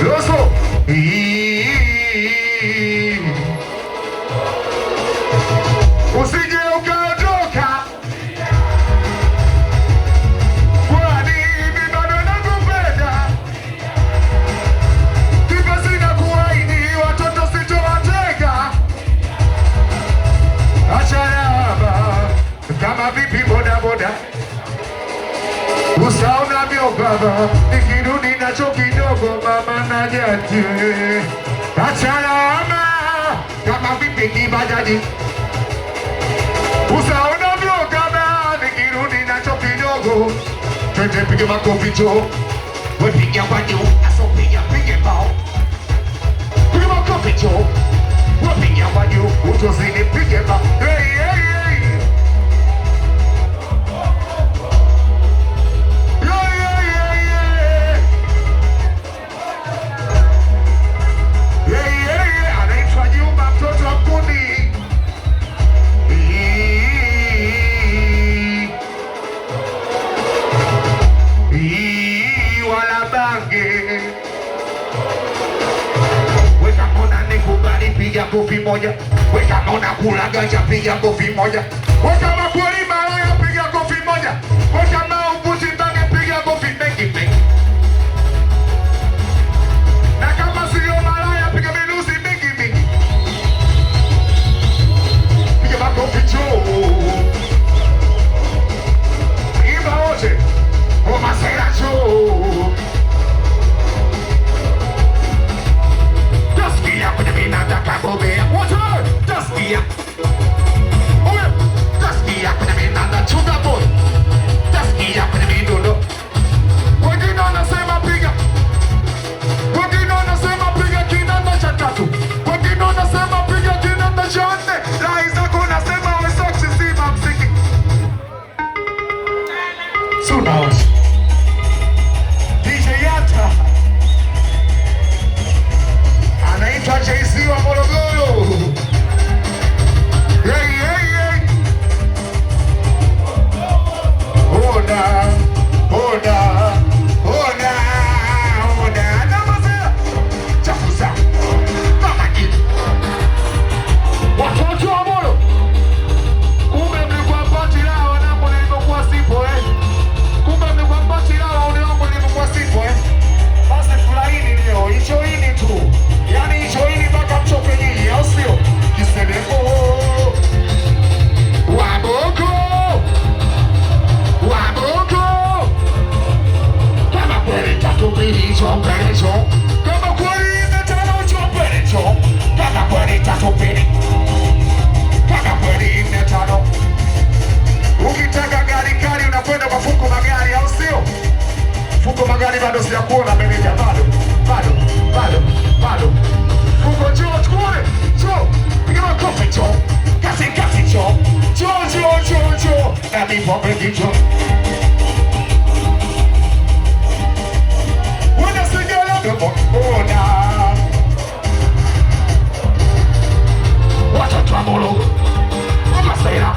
Loso. Usije ukaondoka. Kwani mimi bado nakupenda. Kipa sina kuahidi watoto sitowateka. Achana hapa kama vipi boda boda. Usaona mio baba, nikirudi nacho kidogo mama najati. Achana hapa kama vipi kibajaji. Usaona mio baba, nikirudi nacho kidogo. Twende pige makofi jo. Wepiga wadu, aso piga bao. Pige makofi jo. Wepiga wadu, utozini pige bao. Hey, hey, hey. Piga kofi moja, weka mona kula ganja, piga kofi moja, weka makweli malaya, piga kofi moja, weka maupuzi bange, piga kofi mengi mengi, na kama sio malaya, piga minusi mingi mingi, piga makofi juu, imba wote, omasera juu. Nataka bobea water taskia oye taskia kuna minanda chuga boy taskia kuna mindondo wengine wanasema piga wengine wanasema piga kinanda cha tatu wengine wanasema piga kinanda cha nne laiza kuna sema wesoksi sima msiki sunaos DJ Yata anaitwa JC wa Morogoro. Hey, hey, hey. Oda, oda, oda, oda. Namazela. Chafuza. Mama kitu. Watoto wa Moro. Kumbe mlikuwa pati lao wanapo nilivyokuwa sipo Kumbe mlikuwa pati lao wanapo nilivyokuwa sipo Basi furahini leo. Ichoini tu. Yani ichoini mpaka mchoke nyinyi, au sio? Kiseleko Waboko Waboko kama kweli tatubiri chombele cho kama kweli imetano chombele cho kama kweli tatubiri kama kweli imetano. Ukitaka gari kali unakwenda kwa Funko Magari, au sio? Funko Magari bado sijakuona meneja, bado Funko njoo tukone, njoo piga makofi njoo kasi njoo njoo na mipombe njoo wana sigara domo ona watoto wa Moro Masera